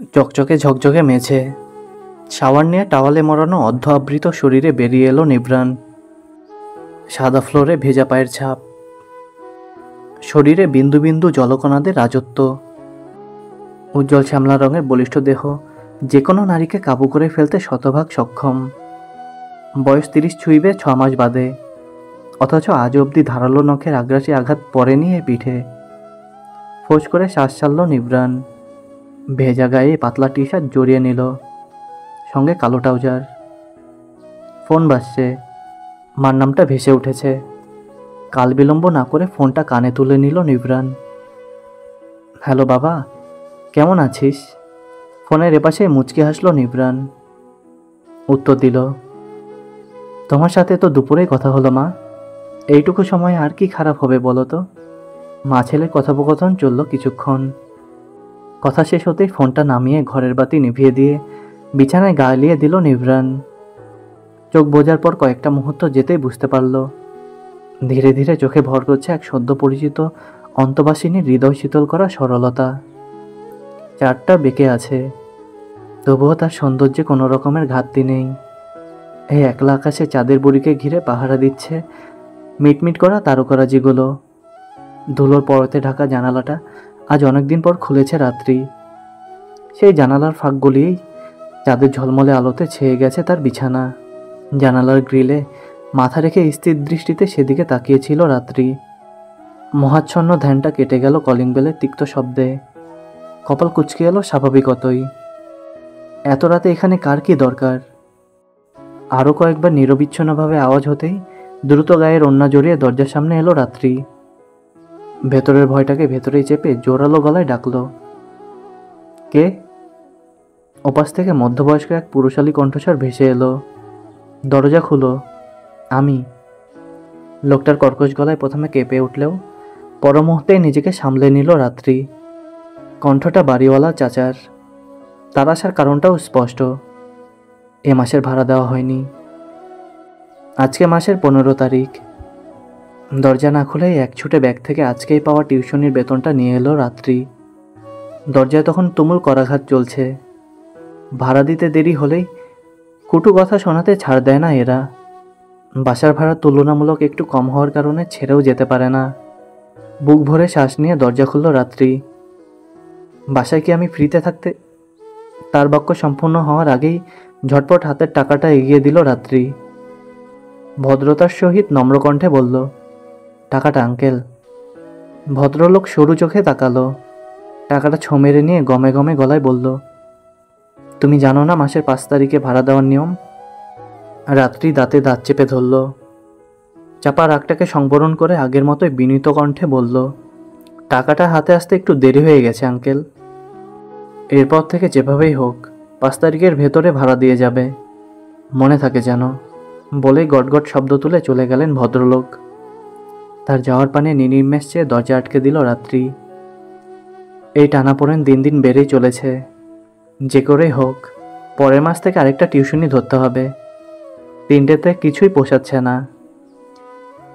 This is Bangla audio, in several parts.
চকচকে ঝকঝকে মেঝে, শাওয়ার নিয়ে টাওয়ালে মোড়ানো অর্ধ আবৃত শরীরে বেরিয়ে এলো নিভ্রান। সাদা ফ্লোরে ভেজা পায়ের ছাপ, শরীরে বিন্দু বিন্দু জলকণাদের রাজত্ব। উজ্জ্বল শ্যামলা রঙের বলিষ্ঠ দেহ যে কোনো নারীকে কাবু করে ফেলতে শতভাগ সক্ষম। বয়স 30 ছুঁইবে 6 মাস বাদে, অথচ আজ অবধি ধারালো নখের আগ্রাসী আঘাত পড়েনি এ পিঠে। ফোঁস করে শ্বাস ছাড়ল নিভ্রান। ভেজা গায়ে পাতলা টি শার্ট জড়িয়ে নিল, সঙ্গে কালো ট্রাউজার। ফোন বাজছে, মার নামটা ভেসে উঠেছে। কাল বিলম্ব না করে ফোনটা কানে তুলে নিল নিভ্রান। হ্যালো বাবা, কেমন আছিস? ফোনের এপাশে মুচকি হাসল নিভ্রান। উত্তর দিল, তোমার সাথে তো দুপুরেই কথা হলো মা। এইটুকু সময় আর কি খারাপ হবে বলো তো? মা ছেলের কথোপকথন চলল কিছুক্ষণ। কথা শেষ হতেই ফোনটা নামিয়ে ঘরের বাতি নিভিয়ে দিয়ে বিছানায় গা এলিয়ে দিল নিভ্রান। চোখ বোঝার পর কয়েকটা মুহূর্ত যেতেই বুঝতে পারল, ধীরে ধীরে চোখে ভর করছে এক সদ্য পরিচিত অন্তবাসিনীর হৃদয় শীতল করা সরলতা। চারটা বেঁকে আছে, তবুও তার সৌন্দর্যে কোনো রকমের ঘাটতি নেই। এই একলা আকাশে চাঁদের বুড়িকে ঘিরে পাহারা দিচ্ছে মিটমিট করা তারকারাজিগুলো। ধুলোর পরতে ঢাকা জানালাটা আজ অনেকদিন পর খুলেছে রাত্রি। সেই জানালার ফাঁক গলিয়েই চাঁদের ঝলমলে আলোতে ছেয়ে গেছে তার বিছানা। জানালার গ্রিলে মাথা রেখে স্থির দৃষ্টিতে সেদিকে তাকিয়েছিল রাত্রি। মহাচ্ছন্ন ধ্যানটা কেটে গেল কলিং বেলের তিক্ত শব্দে। কপাল কুঁচকে এলো স্বাভাবিকতই। এত রাতে এখানে কার কি দরকার? আরও কয়েকবার নিরবিচ্ছিন্নভাবে আওয়াজ হতেই দ্রুত গায়ের ওড়না জড়িয়ে দরজার সামনে এলো রাত্রি। ভেতরের ভয়টাকে ভেতরেই চেপে জোরালো গলায় ডাকল, কে? ওপাশ থেকে মধ্যবয়স্ক এক পুরুষালী কণ্ঠস্বর ভেসে এলো, দরজা খুলো। আমি। লোকটার কর্কশ গলায় প্রথমে কেঁপে উঠলেও পর মুহূর্তেই নিজেকে সামলে নিল রাত্রি। কণ্ঠটা বাড়িওয়ালা চাচার। তার আসার কারণটাও স্পষ্ট, এ মাসের ভাড়া দেওয়া হয়নি। আজকে মাসের 15 তারিখ। দরজা না খুলেই এক ছুটে ব্যাগ থেকে আজকেই পাওয়া টিউশনির বেতনটা নিয়ে এলো রাত্রি। দরজায় তখন তুমুল করাঘাত চলছে। ভাড়া দিতে দেরি হলেই কুটু কথা শোনাতে ছাড় দেয় না এরা। বাসার ভাড়া তুলনামূলক একটু কম হওয়ার কারণে ছেড়েও যেতে পারে না। বুক ভরে শ্বাস নিয়ে দরজা খুলল রাত্রি। বাসায় কি আমি ফ্রিতে থাকতে? তার বাক্য সম্পূর্ণ হওয়ার আগেই ঝটপট হাতের টাকাটা এগিয়ে দিল রাত্রি। ভদ্রতার সহিত নম্র কণ্ঠে বলল, টাকাটা আঙ্কেল। ভদ্রলোক সরু চোখে তাকালো। টাকাটা ছো মেরে নিয়ে গমে গমে গলায় বলল, তুমি জানো না মাসের 5 তারিখে ভাড়া দেওয়ার নিয়ম? রাত্রি দাঁতে দাঁত চেপে ধরল। চাপা রাগটাকে সংবরণ করে আগের মতোই বিনীত কণ্ঠে বলল, টাকাটা হাতে আসতে একটু দেরি হয়ে গেছে আঙ্কেল। এরপর থেকে যেভাবেই হোক 5 তারিখের ভেতরে ভাড়া দিয়ে যাবে, মনে থাকে যেন। বলেই গটগট শব্দ তুলে চলে গেলেন ভদ্রলোক। তার যাওয়ার পানে নির্নিমেষ চেয়ে দরজা আটকে দিল রাত্রি। এই টানাপোড়েন দিন দিন বেড়েই চলেছে। যে করেই হোক পরের মাস থেকে আরেকটা টিউশনি ধরতে হবে। 3টেতে কিছুই পোষাচ্ছে না।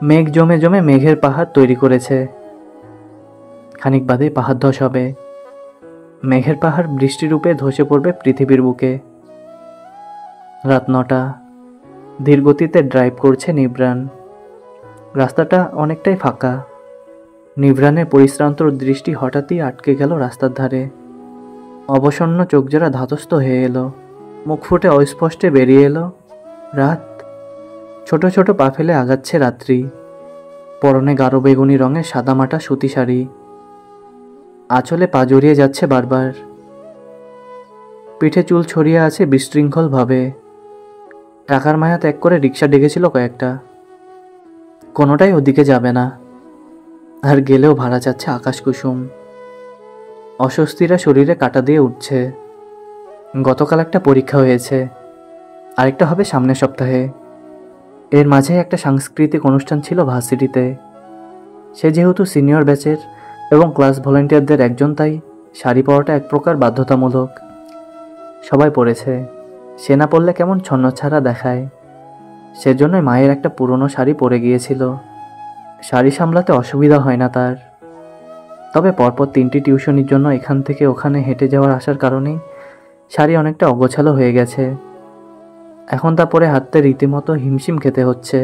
মেঘ জমে জমে মেঘের পাহাড় তৈরি করেছে। খানিক বাদেই পাহাড় ধস হবে। মেঘের পাহাড় বৃষ্টিরূপে ধসে পড়বে পৃথিবীর বুকে। রাত 9টা। ধীর গতিতে ড্রাইভ করছে নিভ্রান। রাস্তাটা অনেকটাই ফাঁকা। নিভ্রানের পরিশ্রান্ত দৃষ্টি হঠাৎই আটকে গেল রাস্তার ধারে। অবসন্ন চোখজোড়া ধাতস্থ হয়ে এলো। মুখ ফুটে অস্পষ্টে বেরিয়ে এলো, রাত। ছোট ছোট পা ফেলে আগাচ্ছে রাত্রি। পরনে গাঢ় বেগুনি রঙের সাদামাটা সুতি শাড়ি। আঁচলে পা জড়িয়ে যাচ্ছে বারবার। পিঠে চুল ছড়িয়ে আছে বিশৃঙ্খলভাবে। টাকার মায়া ত্যাগ করে রিক্সা ডেকেছিল কয়েকটা, কোনোটাই ওদিকে যাবে না। আর গেলেও ভাড়া চাচ্ছে আকাশ কুসুম। অস্বস্তিরা শরীরে কাটা দিয়ে উঠছে। গতকাল একটা পরীক্ষা হয়েছে, আরেকটা হবে সামনের সপ্তাহে। এর মাঝে একটা সাংস্কৃতিক অনুষ্ঠান ছিল ভার্সিটিতে। সে যেহেতু সিনিয়র ব্যাচের এবং ক্লাস ভলেন্টিয়ারদের একজন, তাই শাড়ি পরাটা এক প্রকার বাধ্যতামূলক। সবাই পরেছে, সে না পরলে কেমন ছন্নছাড়া দেখায়। সেজন্যই মায়ের একটা পুরনো শাড়ি পরে গিয়েছিল। শাড়ি সামলাতে অসুবিধা হয় না তার। তবে পরপর 3টি টিউশনির জন্য এখান থেকে ওখানে হেঁটে যাওয়ার আসার কারণেই শাড়ি অনেকটা অগোছালো হয়ে গেছে। এখন তা পরে হাঁটতে রীতিমতো হিমশিম খেতে হচ্ছে।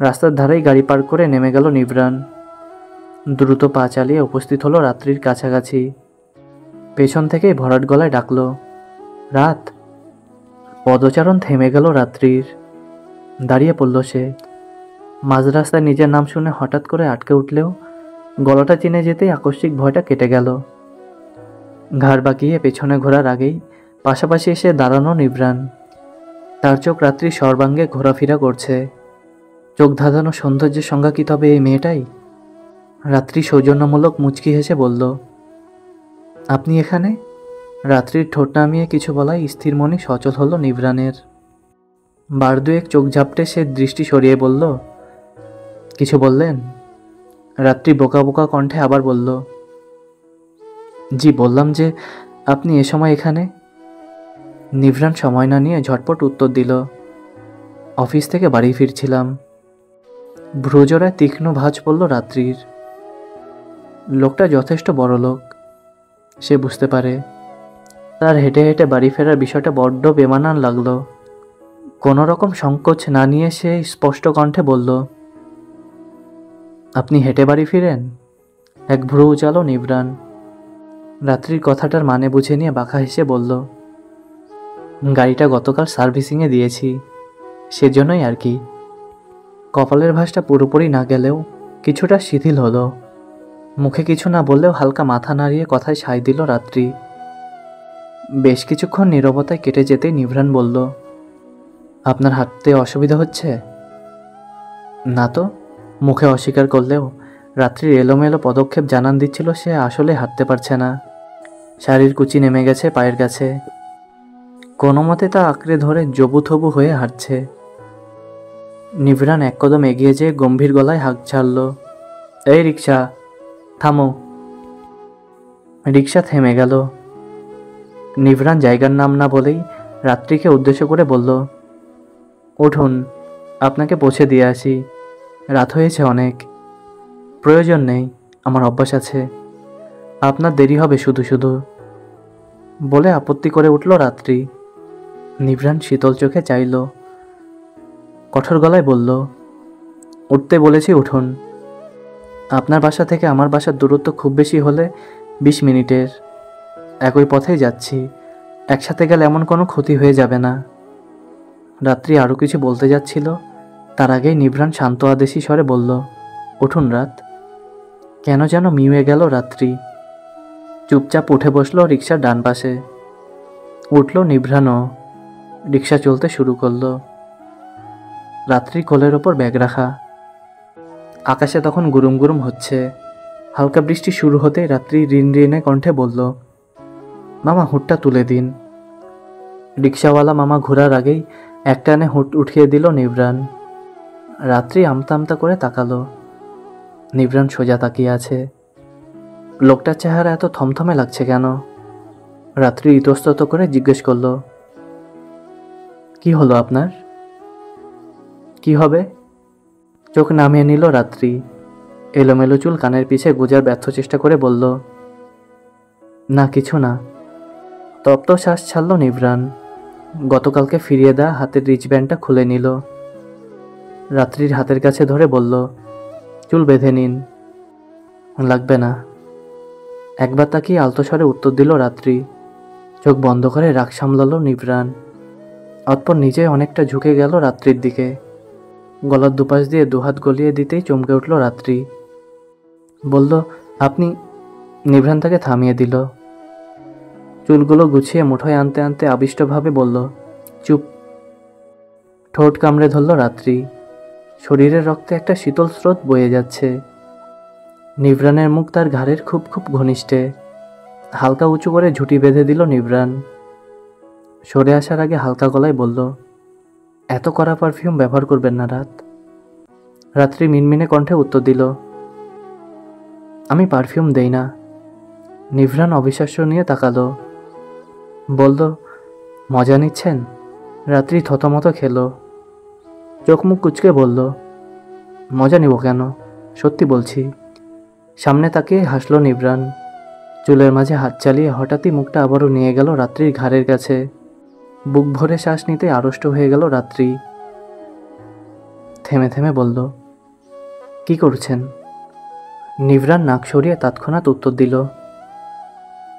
রাস্তার ধারেই গাড়ি পার্ক করে নেমে গেল নিভ্রান। দ্রুত পা চালিয়ে উপস্থিত হলো রাত্রির কাছাকাছি। পেছন থেকেই ভরাট গলায় ডাকলো, রাত। পদচারণ থেমে গেল রাত্রির। দাঁড়িয়ে পড়ল সে। মাঝ রাস্তায় নিজের নাম শুনে হঠাৎ করে আটকে উঠলেও গলাটা চিনে যেতেই আকস্মিক ভয়টা কেটে গেল। ঘাড় বাঁকিয়ে পেছনে ঘোরার আগেই পাশাপাশি এসে দাঁড়ানো নিভ্রান। তার চোখ রাত্রি সর্বাঙ্গে ঘোরাফেরা করছে। চোখ ধাঁধানো সৌন্দর্যের সংজ্ঞা কি তবে এই মেয়েটাই? রাত্রি সৌজন্যমূলক মুচকি হেসে বলল, আপনি এখানে? রাত্রির ঠোঁট নামিয়ে কিছু বলায় স্থির মনে সচল হলো নিভ্রানের। বার দুয়েক চোখ ঝাপটে সে দৃষ্টি সরিয়ে বলল, কিছু বললেন? রাত্রি বোকা বোকা কণ্ঠে আবার বলল, জি বললাম যে আপনি এ সময় এখানে। নিভ্রান সময় না নিয়ে ঝটপট উত্তর দিল, অফিস থেকে বাড়ি ফিরছিলাম। ভ্রুজোড়ায় তীক্ষ্ণ ভাঁজ পড়ল রাত্রির। লোকটা যথেষ্ট বড় লোক, সে বুঝতে পারে। তার হেঁটে হেঁটে বাড়ি ফেরার বিষয়টা বড্ড বেমানান লাগলো। কোনো রকম সংকোচ না নিয়ে সে স্পষ্ট কণ্ঠে বলল, আপনি হেঁটে বাড়ি ফিরেন? এক ভ্রু উচালো নিভ্রান। রাত্রির কথাটার মানে বুঝে নিয়ে বাঁকা হেসে বলল, গাড়িটা গতকাল সার্ভিসিংয়ে দিয়েছি, সেজন্যই আর কি। কপালের ভাঁজটা পুরোপুরি না গেলেও কিছুটা শিথিল হলো। মুখে কিছু না বললেও হালকা মাথা নাড়িয়ে কথায় সায় দিল রাত্রি। বেশ কিছুক্ষণ নীরবতায় কেটে যেতেই নিভ্রান বলল, আপনার হাঁটতে অসুবিধা হচ্ছে? না তো। মুখে অস্বীকার করলেও রাত্রির এলোমেলো পদক্ষেপ জানান দিচ্ছিল সে আসলে হাঁটতে পারছে না। শাড়ির কুচি নেমে গেছে পায়ের কাছে। কোনো মতে তা আঁকড়ে ধরে জবুথবু হয়ে হাঁটছে। নিভ্রান এক কদম এগিয়ে যেয়ে গম্ভীর গলায় হাঁক ছাড়ল, এই রিক্সা, থামো। রিক্সা থেমে গেল। নিভ্রান জায়গার নাম না বলেই রাত্রিকে উদ্দেশ্য করে বলল, উঠুন, আপনাকে পৌঁছে দিয়ে আসি। রাত হয়েছে অনেক। প্রয়োজন নেই, আমার অভ্যাস আছে। আপনার দেরি হবে শুধু শুধু। বলে আপত্তি করে উঠল রাত্রি। নিভ্রান শীতল চোখে চাইল। কঠোর গলায় বলল, উঠতে বলেছি, উঠুন। আপনার বাসা থেকে আমার বাসার দূরত্ব খুব বেশি হলে 20 মিনিটের। একই পথেই যাচ্ছি, একসাথে গেলে এমন কোনো ক্ষতি হয়ে যাবে না। রাত্রি আরও কিছু বলতে যাচ্ছিল, তার আগেই নিভ্রান শান্ত আদেশী স্বরে বলল, উঠুন রাত। কেন যেন মিউয়ে গেল রাত্রি। চুপচাপ উঠে বসলো রিক্সার ডান পাশে। উঠল নিভ্রানও। রিক্সা চলতে শুরু করলো। রাত্রি কোলের ওপর ব্যাগ রাখা। আকাশে তখন গুরুম গুরুম হচ্ছে। হালকা বৃষ্টি শুরু হতেই রাত্রি রিনরিনে কণ্ঠে বলল, মামা হুডটা তুলে দিন। রিক্সাওয়ালা মামা ঘোরার আগেই একটানে হুড উঠিয়ে দিল নিভ্রান। রাত্রি আমতা আমতা করে তাকালো। নিভ্রান সোজা তাকিয়ে আছে। লোকটার চেহারা এত থমথমে লাগছে কেন? রাত্রি ইতস্তত করে জিজ্ঞেস করল, কি হলো আপনার? কি হবে? চোখ নামিয়ে নিল রাত্রি। এলোমেলো চুল কানের পিছে গোজার ব্যর্থ চেষ্টা করে বলল, না কিছু না। তপ্ত শ্বাস ছাড়ল নিভ্রান। গতকালকে ফিরিয়ে দেওয়া হাতের রিচব্যান্ডটা খুলে নিল। রাত্রির হাতের কাছে ধরে বলল, চুল বেঁধে নিন। লাগবে না। একবার তাকিয়ে আলতো স্বরে উত্তর দিল রাত্রি। চোখ বন্ধ করে রাগ সামলালো নিভ্রান। অতঃপর নিজে অনেকটা ঝুঁকে গেল রাত্রির দিকে। গলার দুপাশ দিয়ে দুহাত গলিয়ে দিতেই চমকে উঠল রাত্রি। বলল, আপনি? নিভ্রান তাকে থামিয়ে দিল। চুলগুলো গুছিয়ে মুঠোয় আনতে আনতে আবিষ্টভাবে বলল, চুপ। ঠোঁট কামড়ে ধরল রাত্রি। শরীরের রক্তে একটা শীতল স্রোত বয়ে যাচ্ছে। নিভ্রানের মুখ তার ঘাড়ের খুব খুব ঘনিষ্ঠে। হালকা উঁচু করে ঝুঁটি বেঁধে দিল নিভ্রান। সরে আসার আগে হালকা গলায় বলল, এত কড়া পারফিউম ব্যবহার করবেন না রাত। রাত্রি মিনমিনে কণ্ঠে উত্তর দিল, আমি পারফিউম দেই না। নিভ্রান অবিশ্বাস্য নিয়ে তাকালো। বলল, মজা নিচ্ছেন? রাত্রি থতমত খেল। চোখ মুখ কুচকে বলল, মজা নিব কেন, সত্যি বলছি। সামনে তাকিয়ে হাসল নিভ্রান। চুলের মাঝে হাত চালিয়ে হঠাৎই মুখটা আবারও নিয়ে গেল রাত্রির ঘাড়ের কাছে। বুক ভরে শ্বাস নিতে আড়ষ্ট হয়ে গেল রাত্রি। থেমে থেমে বলল, কি করছেন? নিভরান নাক সরিয়ে তৎক্ষণাৎ উত্তর দিল,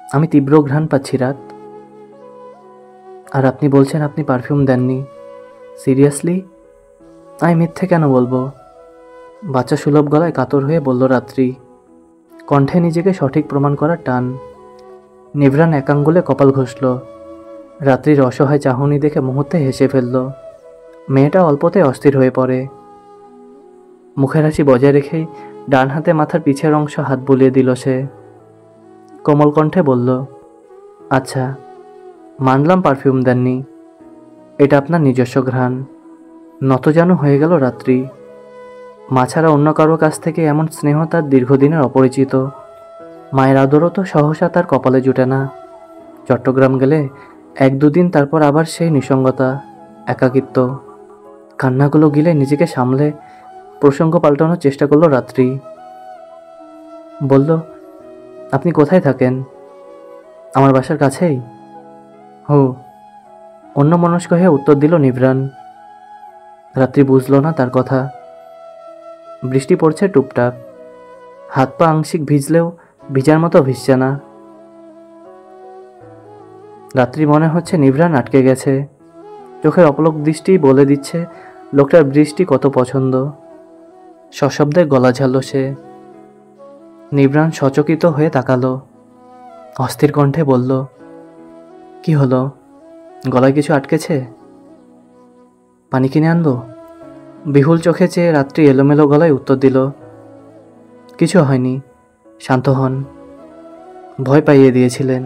আমি তীব্র ঘ্রাণ পাচ্ছি রাত। আর আপনি বলছেন আপনি পারফিউম দেননি? সিরিয়াসলি? আমি মিথ্যে কেন বলবো? বাচ্চা সুলভ গলায় কাতর হয়ে বলল রাত্রি, কণ্ঠে নিজেকে সঠিক প্রমাণ করার টান। নিভরান এক আঙ্গুলে কপাল ঘষল। রাত্রির অসহায় চাহনি দেখে মুহূর্তে হেসে ফেলল। মেয়েটা অল্পতে অস্থির হয়ে পড়ে। মুখের হাসি বজায় রেখেই ডান হাতে মাথার পিছের অংশ হাত বুলিয়ে দিল সে। কোমল কণ্ঠে বলল, আচ্ছা, মানলাম পারফিউম দেননি, এটা আপনার নিজস্ব ঘ্রাণ। নতজানু হয়ে গেল রাত্রি। মা ছাড়া অন্য কারো কাছ থেকে এমন স্নেহ তার দীর্ঘদিনের অপরিচিত। মায়ের আদরও তো সহসা তার কপালে জুটে না। চট্টগ্রাম গেলে 1-2 দিন, তারপর আবার সেই নিসঙ্গতা, একাকিত্ব। কান্নাগুলো গিলে নিজেকে সামলে প্রসঙ্গ পাল্টানোর চেষ্টা করলো রাত্রি। বলল, আপনি কোথায় থাকেন? আমার বাসার কাছেই। হো, অন্যমনস্ক হয়ে উত্তর দিল নিভরান। রাত্রি বুঝল না তার কথা। বৃষ্টি পড়ছে টুপটাপ। হাত পা আংশিক ভিজলেও ভিজার মতো ভিজছে না। রাত্রি মনে হচ্ছে নিভরান আটকে গেছে। চোখের অপলক দৃষ্টি বলে দিচ্ছে লোকটার বৃষ্টি কত পছন্দ। সশব্দে গলা ঝাড়ল সে। নিভরান সচকিত হয়ে তাকালো। অস্থির কণ্ঠে বলল, কি হলো? গলায় কিছু আটকেছে? পানি কিনে আনবো? বিহুল চোখে চেয়ে রাত্রি এলোমেলো গলায় উত্তর দিল, কিছু হয়নি, শান্ত হন। ভয় পাইয়ে দিয়েছিলেন।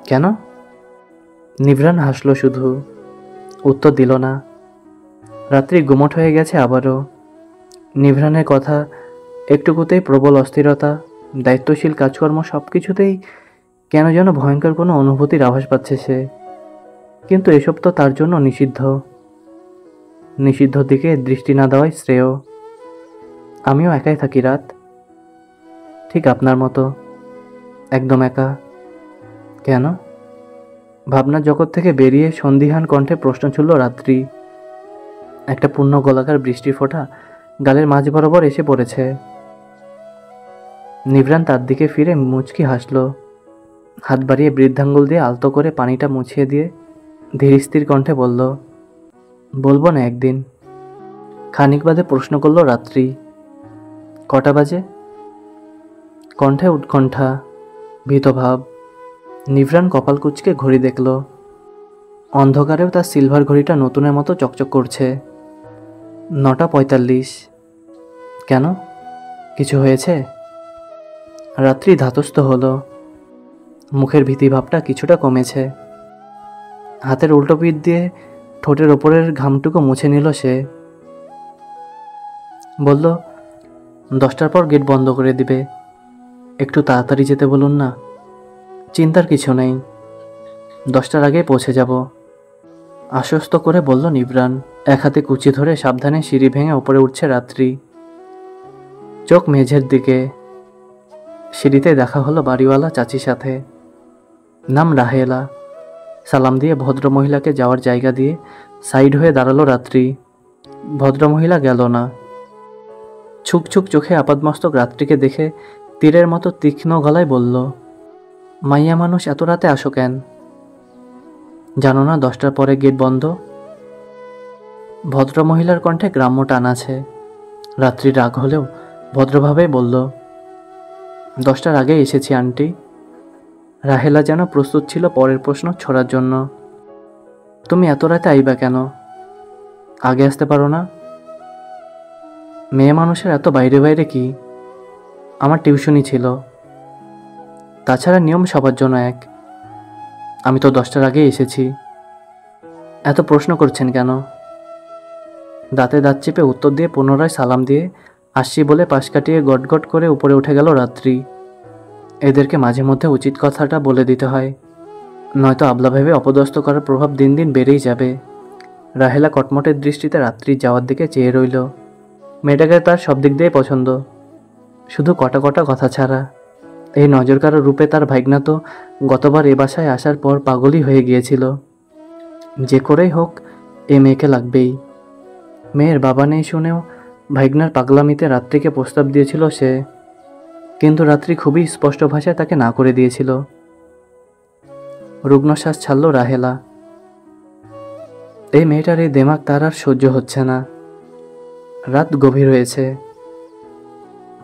কেন? নিভরান হাসল শুধু, উত্তর দিল না। রাত্রি গুমট হয়ে গেছে আবারও। নিভরানের কথা, একটুকুতেই প্রবল অস্থিরতা, দায়িত্বশীল কাজকর্ম, সব কিছুতেই কেন যেন ভয়ঙ্কর কোনো অনুভূতির আভাস পাচ্ছে সে। কিন্তু এসব তো তার জন্য নিষিদ্ধ। নিষিদ্ধ দিকে দৃষ্টি না দেওয়াই শ্রেয়। আমিও একাই থাকি রাত, ঠিক আপনার মতো, একদম একা। কেন? ভাবনার জগৎ থেকে বেরিয়ে সন্দিহান কণ্ঠে প্রশ্ন ছুড়ল রাত্রি। একটা পূর্ণ গোলাকার বৃষ্টির ফোঁটা গালের মাঝ বরাবর এসে পড়েছে। নিভরান তার দিকে ফিরে মুচকি হাসল। হাত বাড়িয়ে বৃদ্ধাঙ্গুল দিয়ে আলতো করে পানিটা মুছিয়ে দিয়ে ধীর স্থির কণ্ঠে বলল, বলবো না একদিন। খানিক বাদে প্রশ্ন করল রাত্রি, কটা বাজে? কণ্ঠে উৎকণ্ঠা, ভীতভাব। নিভরান কপাল কুঁচকে ঘড়ি দেখল। অন্ধকারেও তার সিলভার ঘড়িটা নতুনের মতো চকচক করছে। 9:45। কেন? কিছু হয়েছে? রাত্রি ধাতস্থ হলো। মুখের ভীতিভাবটা কিছুটা কমেছে। হাতের উল্টো পিঠ দিয়ে ঠোঁটের ওপরের ঘামটুকু মুছে নিল সে। বলল, 10টার পর গেট বন্ধ করে দিবে, একটু তাড়াতাড়ি যেতে বলুন না। চিন্তার কিছু নেই, 10টার আগে পৌঁছে যাব, আশ্বস্ত করে বলল নিভরান। এক হাতে কুচি ধরে সাবধানে সিঁড়ি ভেঙে ওপরে উঠছে রাত্রি। চোখ মেঝের দিকে। সিঁড়িতে দেখা হলো বাড়িওয়ালা চাচির সাথে। নাম রাহেলা। সালাম দিয়ে ভদ্রমহিলাকে যাওয়ার জায়গা দিয়ে সাইড হয়ে দাঁড়ালো রাত্রি। ভদ্রমহিলা গেল না। ছুকছুক চোখে আপাদমস্তক রাত্রিকে দেখে তীরের মতো তীক্ষ্ণ গলায় বলল, মাইয়া মানুষ এত রাতে আসো কেন? জানো না 10টার পরে গেট বন্ধ? ভদ্রমহিলার কণ্ঠে গ্রাম্য টান আছে। রাত্রি রাগ হলেও ভদ্রভাবেই বলল, 10টার আগে এসেছি আন্টি। রাহেলা যেন প্রস্তুত ছিল পরের প্রশ্ন ছোড়ার জন্য। তুমি এত রাতে আইবা কেন? আগে আসতে পারো না? মেয়ে মানুষের এত বাইরে বাইরে কি? আমার টিউশনি ছিল। তাছাড়া নিয়ম সবার জন্য এক। আমি তো 10টার আগে এসেছি। এত প্রশ্ন করছেন কেন? দাঁতে দাঁত চেপে উত্তর দিয়ে পুনরায় সালাম দিয়ে আসছি বলে পাশ কাটিয়ে গটগট করে উপরে উঠে গেল রাত্রি। এদেরকে মাঝে মধ্যে উচিত কথাটা বলে দিতে হয়, নয়তো আবলা ভেবে অপদস্থ করার প্রভাব দিন দিন বেড়েই যাবে। রাহেলা কটমটের দৃষ্টিতে রাত্রির যাওয়ার দিকে চেয়ে রইল। মেয়েটাকে তার সব দিক দিয়েই পছন্দ, শুধু কটা কটা কথা ছাড়া। এই নজরকাড়া রূপে তার ভাইগনা তো গতবার এ বাসায় আসার পর পাগলই হয়ে গিয়েছিল। যে করেই হোক এ মেয়েকে লাগবেই। মেয়ের বাবা নেই শুনেও ভাইগনার পাগলামিতে রাত্রিকে প্রস্তাব দিয়েছিল সে, কিন্তু রাত্রি খুবই স্পষ্ট ভাষায় তাকে না করে দিয়েছিল। রুগ্নশ্বাস ছাড়ল রাহেলা। এই মেয়েটার এই দেমাগ তার আর সহ্য হচ্ছে না। রাত গভীর হয়েছে।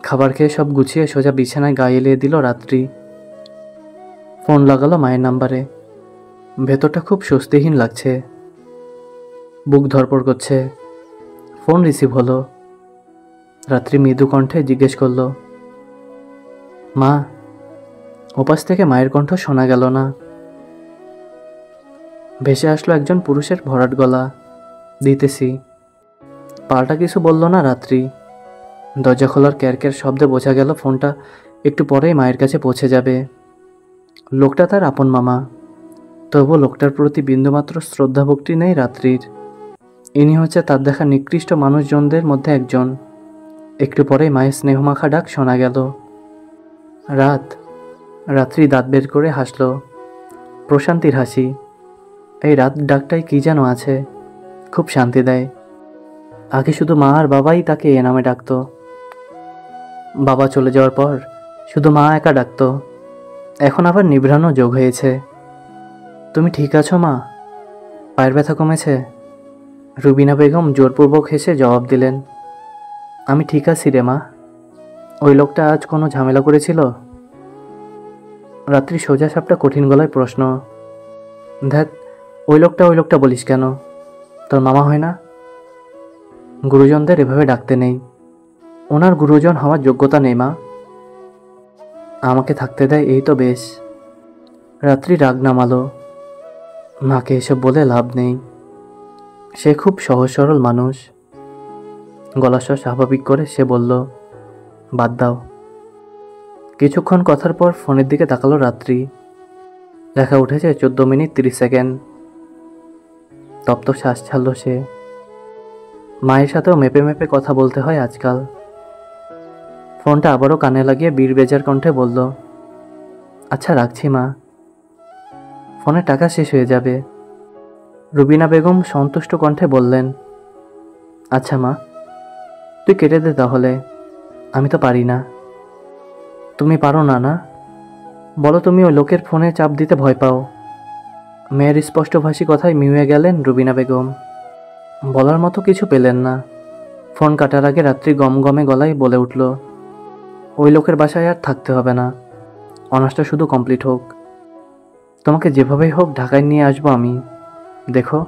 খাবার খেয়ে সব গুছিয়ে সোজা বিছানায় গা এলিয়ে দিল রাত্রি। ফোন লাগালো মায়ের নাম্বারে। ভেতরটা খুব স্বস্তিহীন লাগছে। বুক ধড়ফড় করছে। ফোন রিসিভ হলো। রাত্রি মৃদু কণ্ঠে জিজ্ঞেস করলো, মা? ওপাশ থেকে মায়ের কণ্ঠ শোনা গেল না। ভেসে আসলো একজন পুরুষের ভরাট গলা, দিতেছি। পাল্টা কিছু বলল না রাত্রি। দরজা খোলার ক্যারক্যার শব্দে বোঝা গেল ফোনটা একটু পরেই মায়ের কাছে পৌঁছে যাবে। লোকটা তার আপন মামা, তবু লোকটার প্রতি বিন্দুমাত্র শ্রদ্ধা ভক্তি নেই রাত্রির। ইনি হচ্ছে তার দেখা নিকৃষ্ট মানুষজনদের মধ্যে একজন। একটু পরেই মায়ের স্নেহমাখা ডাক শোনা গেল, রাত। রাত্রি দাঁত বের করে হাসল, প্রশান্তির হাসি। এই রাত ডাকটাই কি যেন আছে, খুব শান্তি দেয়। আগে শুধু মা আর বাবাই তাকে এ নামে ডাকত। বাবা চলে যাওয়ার পর শুধু মা একা ডাকত। এখন আবার নিভ্রাণও যোগ হয়েছে। তুমি ঠিক আছো মা? পায়ের ব্যথা কমেছে? রুবিনা বেগম জোরপূর্বক হেসে জবাব দিলেন, আমি ঠিক আছি রে মা। ওই লোকটা আজ কোনো ঝামেলা করেছিল? রাত্রি সোজা সাপটা কঠিন গলায় প্রশ্ন। ধ্যাত, ওই লোকটা বলিস কেন? তোর মামা হয় না? গুরুজনদের এভাবে ডাকতে নেই। ওনার গুরুজন হওয়ার যোগ্যতা নেই মা। আমাকে থাকতে দেয় এই তো বেশ। রাত্রি রাগ নামালো। মাকে এসব বলে লাভ নেই। সে খুব সহজ সরল মানুষ। গলার স্বর স্বাভাবিক করে সে বলল, বাদ দাও। কিছুক্ষণ কথার পর ফোনের দিকে তাকালো রাত্রি। লেখা উঠেছে 14 মিনিট 30 সেকেন্ড। তপ্ত শ্বাস ছাড়ল সে। মায়ের সাথেও মেপে মেপে কথা বলতে হয় আজকাল। ফোনটা আবারও কানে লাগিয়ে বীর বেজার কণ্ঠে বলল, আচ্ছা রাখছি মা, ফোনে টাকা শেষ হয়ে যাবে। রুবিনা বেগম সন্তুষ্ট কণ্ঠে বললেন, আচ্ছা মা, তুই কেটে দে তাহলে। আমি তো পারি না। তুমি পারো না? না বলো, তুমি ওই লোকের ফোনে চাপ দিতে ভয় পাও। মেয়ের স্পষ্টভাষী কথায় মিউয়ে গেলেন রুবিনা বেগম। বলার মতো কিছু পেলেন না। ফোন কাটার আগে রাত্রি গমগমে গলায় বলে উঠল, ওই লোকের বাসায় আর থাকতে হবে না। অনার্সটা শুধু কমপ্লিট হোক। তোমাকে যেভাবেই হোক ঢাকায় নিয়ে আসবো আমি। দেখো।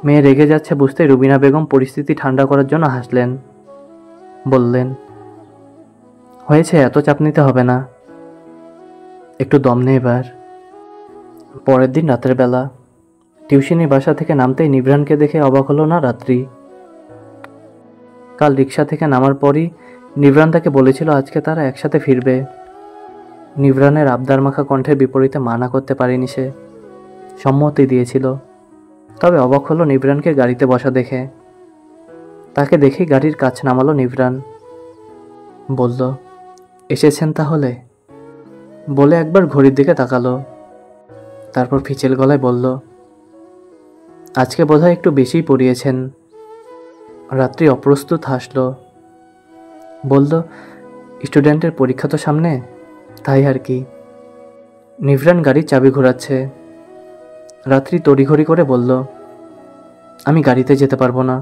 মেয়ে রেগে যাচ্ছে বুঝতে রুবিনা বেগম পরিস্থিতি ঠান্ডা করার জন্য হাসলেন। বললেন, হয়েছে, এত চাপ নিতে হবে না। একটু দম নে এবার। পরের দিন রাতের বেলা টিউশনির বাসা থেকে নামতেই নিভ্রানকে দেখে অবাক হলো না রাত্রি। কাল রিক্সা থেকে নামার পরই নিভ্রান তাকে বলেছিল আজকে তারা একসাথে ফিরবে। নিভ্রানের আবদার মাখা কণ্ঠের বিপরীতে মানা করতে পারেনি সে। সম্মতি দিয়েছিল। তবে অবাক হলো নিভ্রানকে গাড়িতে বসা দেখে। তাকে দেখেই গাড়ির কাছ নামালো নিভ্রান। বলল, এসেছেন তাহলে? বলে একবার ঘড়ির দিকে তাকালো। তারপর ফিচেল গলায় বলল, আজকে বোধহয় একটু বেশিই পড়িয়েছেন। রাত্রি অপ্রস্তুত হাসল। বলল, স্টুডেন্টের পরীক্ষা তো সামনে, তাই আর কি। নিভ্রান গাড়ির চাবি ঘোরাচ্ছে। রাত্রি তড়িঘড়ি করে বলল, আমি গাড়িতে যেতে পারবো না,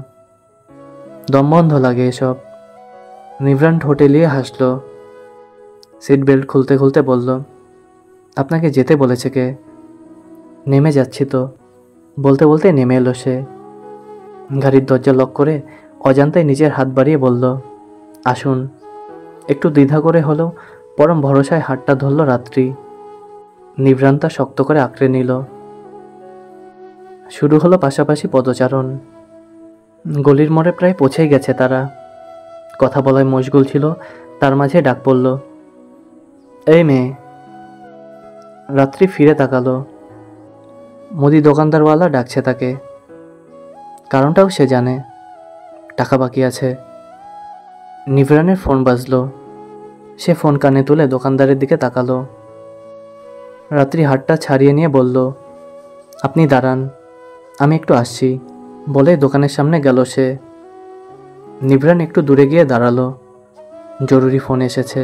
দম বন্ধ লাগে এসব। নিভ্রান ঠোঁট এলিয়ে হাসল। সিট বেল্ট খুলতে খুলতে বলল, আপনাকে যেতে বলেছে কে? নেমে যাচ্ছি তো, বলতে বলতে নেমে এলো সে। গাড়ির দরজা লক করে অজান্তে নিজের হাত বাড়িয়ে বলল, আসুন। একটু দ্বিধা করে হলেও পরম ভরসায় হাতটা ধরল রাত্রি। নিভ্রান তা শক্ত করে আঁকড়ে নিল। শুরু হলো পাশাপাশি পদচারণ। গলির মোড়ে প্রায় পৌঁছেই গেছে তারা। কথা বলায় মশগুল ছিল, তার মাঝে ডাক পড়ল, এই মেয়ে। রাত্রি ফিরে তাকালো। মুদি দোকানদারওয়ালা ডাকছে তাকে। কারণটাও সে জানে, টাকা বাকি আছে। নিভ্রানের ফোন বাজলো। সে ফোন কানে তুলে দোকানদারের দিকে তাকালো। রাত্রি হাতটা ছাড়িয়ে নিয়ে বলল, আপনি দাঁড়ান, আমি একটু আসছি বলে দোকানের সামনে গেল সে। নিভরান একটু দূরে গিয়ে দাঁড়ালো। জরুরি ফোন এসেছে।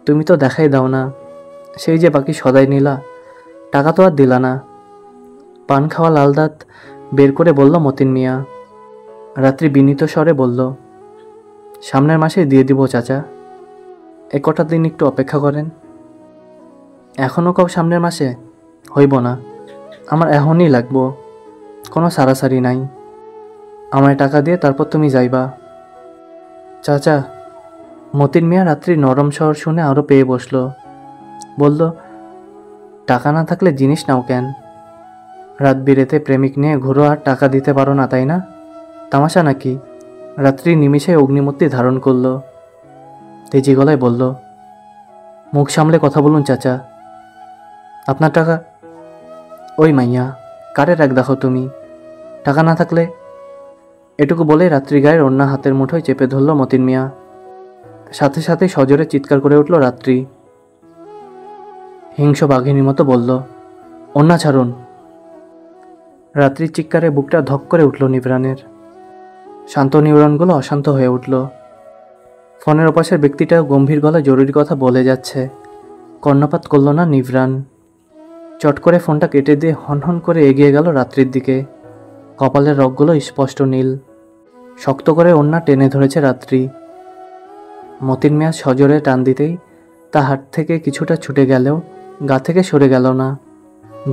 তুমি তো দেখাই দাও না, সেই যে বাকি সদাই নিলা, টাকা তো আর দিলা না। পান খাওয়া লাল দাঁত বের করে বলল মতিন মিয়া। রাত্রি বিনীত স্বরে বলল, সামনের মাসে দিয়ে দিব চাচা, কটা দিন একটু অপেক্ষা করেন। এখনও কাউ সামনের মাসে? হইব না, আমার এখনই লাগবো, কোনো সারাসারি নাই। আমায় টাকা দিয়ে তারপর তুমি যাইবা। চাচা। মতিন মিয়া রাত্রি নরম স্বর শুনে আরও পেয়ে বসল। বলল, টাকা না থাকলে জিনিস নাও কেন? রাত বিরেতে প্রেমিক নিয়ে ঘুরো আর টাকা দিতে পারো না, তাই না? তামাশা নাকি? রাত্রি নিমিষে অগ্নিমূর্তি ধারণ করল। তেজি গলায় বলল, মুখ সামলে কথা বলুন চাচা। আপনার টাকা? ওই মাইয়া, কারে রাগ দেখো তুমি? টাকা না থাকলে? এটুকু বলে রাত্রি গায়ের ওড়না হাতের মুঠোয় চেপে ধরল মতিন মিয়া। সাথে সাথে সজোরে চিৎকার করে উঠল রাত্রি। হিংস বাঘিনীর মতো বলল, ওড়না ছাড়ুন। রাত্রির চিৎকারে বুকটা ধক করে উঠল নিভরানের। শান্ত নিউরনগুলো অশান্ত হয়ে উঠল। ফোনের ওপাশের ব্যক্তিটা গম্ভীর গলায় জরুরি কথা বলে যাচ্ছে। কর্ণপাত করল না নিভরান। চট করে ফোনটা কেটে দিয়ে হনহন করে এগিয়ে গেল রাত্রির দিকে। কপালের রগগুলো স্পষ্ট নীল। শক্ত করে ওড়না টেনে ধরেছে রাত্রি। মতিন মিয়া সজোরে টান দিতেই তা হাত থেকে কিছুটা ছুটে গেলেও গা থেকে সরে গেল না।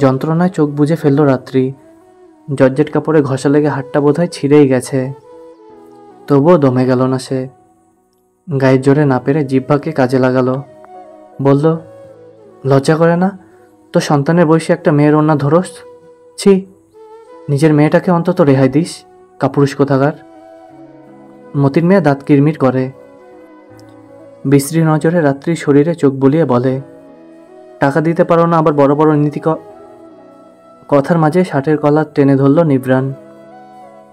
যন্ত্রণায় চোখ বুজে ফেলল রাত্রি। জর্জেট কাপড়ে ঘষা লেগে হাতটা বোধহয় ছিঁড়েই গেছে। তবুও দমে গেল না সে। গায়ের জোরে না পেরে জিহ্বাকে কাজে লাগালো। বলল, লজ্জা করে না তো সন্তানের বয়সী একটা মেয়ের ওড়না ধরস? ছি, নিজের মেয়েটাকে অন্তত রেহাই দিস, কাপুরুষ কোথাকার। মতিন মিয়া দাঁত কিরমির করে। বিশ্রী নজরে রাত্রির শরীরে চোখ বুলিয়ে বলে, টাকা দিতে পারো না আবার বড় বড় নীতি। কথার মাঝে শার্টের কলার টেনে ধরল নিভরান।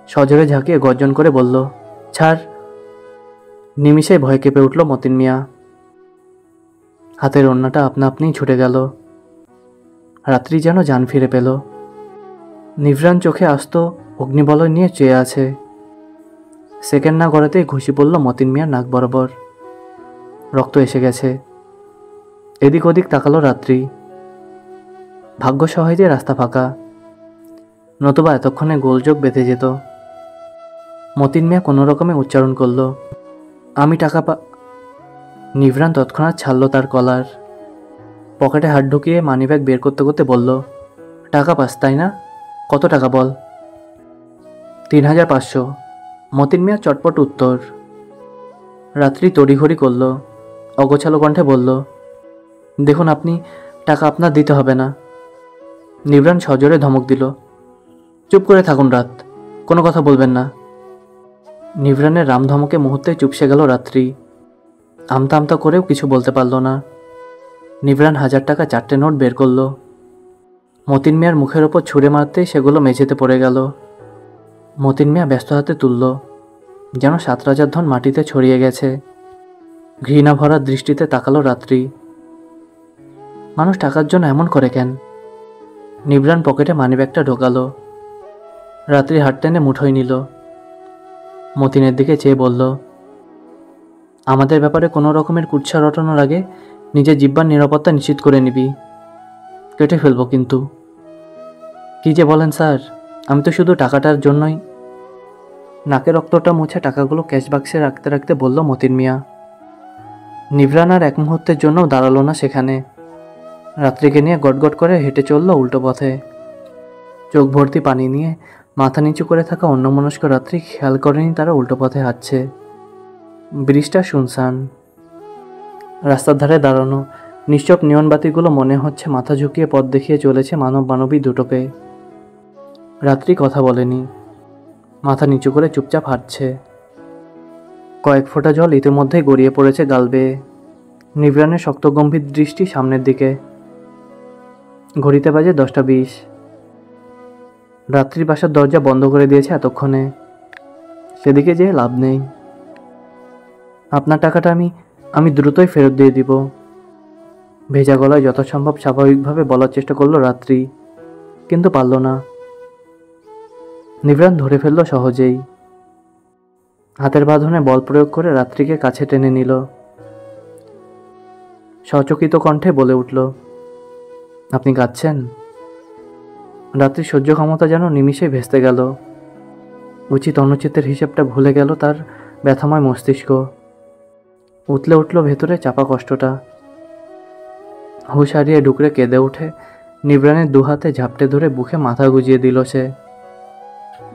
সজোরে ঝাঁকিয়ে গর্জন করে বলল, ছাড়। নিমিষে ভয় কেঁপে উঠল মতিন মিয়া। হাতের ওড়নাটা আপনা আপনিই ছুটে গেল। রাত্রি যেন জান ফিরে পেল। নিভরান চোখে আস্ত অগ্নিবলয় নিয়ে চেয়ে আছে। সেকেন্ড না গড়াতেই ঘুষি পড়ল মতিন মিয়ার নাক বরাবর। রক্ত এসে গেছে। এদিক ওদিক তাকালো রাত্রি। ভাগ্য সহায় যে রাস্তা ফাঁকা, নতুবা এতক্ষণে গোলযোগ বেঁধে যেত। মতিন মিয়া কোনো রকমে উচ্চারণ করল, আমি টাকা নিভরান তৎক্ষণাৎ ছাড়ল তার কলার। পকেটে হাত ঢুকিয়ে মানিব্যাগ বের করতে করতে বলল, টাকা পাস তাই না? কত টাকা বল। ৩,৫০০। মতিন মিয়া চটপট উত্তর। রাত্রি তড়িঘড়ি করল। অগোছালো কণ্ঠে বলল, দেখুন আপনি, টাকা আপনার দিতে হবে না। নিভরান সজোরে ধমক দিল, চুপ করে থাকুন রাত, কোনো কথা বলবেন না। নিভরানের রাম ধমকে মুহূর্তে চুপসে গেল রাত্রি। আমতা আমতা করেও কিছু বলতে পারল না। নিভরান ১,০০০ টাকা ৪টে নোট বের করল। মতিন মিয়ার মুখের ওপর ছুঁড়ে মারতেই সেগুলো মেঝেতে পড়ে গেল। মতিন মিয়া ব্যস্ত হাতে তুলল, যেন ৭ রাজার ধন মাটিতে ছড়িয়ে গেছে। ঘৃণা ভরা দৃষ্টিতে তাকালো রাত্রি। মানুষ টাকার জন্য এমন করে কেন? নিভরান পকেটে মানিব্যাগটা ঢোকালো। রাত্রি হাত টেনে মুঠোয় নিল। মতিনের দিকে চেয়ে বলল, আমাদের ব্যাপারে কোনো রকমের কুৎসা রটানোর আগে নিজের জিহ্বার নিরাপত্তা নিশ্চিত করে নিবি। কেটে ফেলবো কিন্তু। কি যে বলেন স্যার, আমি তো শুধু টাকাটার জন্যই। নাকের রক্তটা মুছে টাকাগুলো ক্যাশ বাক্সে রাখতে রাখতে বলল মতিন মিয়া। নিভরান আর এক মুহূর্তের জন্যও দাঁড়ালো না সেখানে। রাত্রিকে নিয়ে গটগট করে হেঁটে চলল উল্টো পথে। চোখ ভর্তি পানি নিয়ে মাথা নিচু করে থাকা অন্যমনস্ক রাত্রি খেয়াল করেনি তারা উল্টো পথে হাঁটছে। ব্রিজটা শুনশান। রাস্তার ধারে দাঁড়ানো নিশ্চপ নিয়নবাতিগুলো মনে হচ্ছে মাথা ঝুঁকিয়ে পথ দেখিয়ে চলেছে মানব মানবী দুটোকে। রাত্রি কথা বলেনি, মাথা নিচু করে চুপচাপ হাঁটছে। কয়েক ফোঁটা জল ইতিমধ্যেই গড়িয়ে পড়েছে গাল বেয়ে। নিভরানের শক্ত গম্ভীর দৃষ্টি সামনের দিকে। ঘড়িতে বাজে 10টা 20। রাত্রির বাসার দরজা বন্ধ করে দিয়েছে এতক্ষণে। সেদিকে যেয়ে লাভ নেই। আপনার টাকাটা আমি দ্রুতই ফেরত দিয়ে দিব। ভেজা গলায় যথাসম্ভব স্বাভাবিকভাবে বলার চেষ্টা করলো রাত্রি, কিন্তু পারল না। নিভ্রান ধরে ফেলল সহজেই। হাতের বাঁধনে বল প্রয়োগ করে রাত্রিকে কাছে টেনে নিল। সচকিত কণ্ঠে বলে উঠল, আপনি কাঁদছেন? রাত্রির সহ্য ক্ষমতা যেন নিমিষে ভেস্তে গেল। উচিত অনুচিতের হিসেবটা ভুলে গেল তার ব্যথাময় মস্তিষ্ক। উতলে উঠল ভেতরে চাপা কষ্টটা। হুঁশ হারিয়ে ডুকরে কেঁদে উঠে নিভ্রানের দুহাতে ঝাপটে ধরে বুকে মাথা গুজিয়ে দিল সে।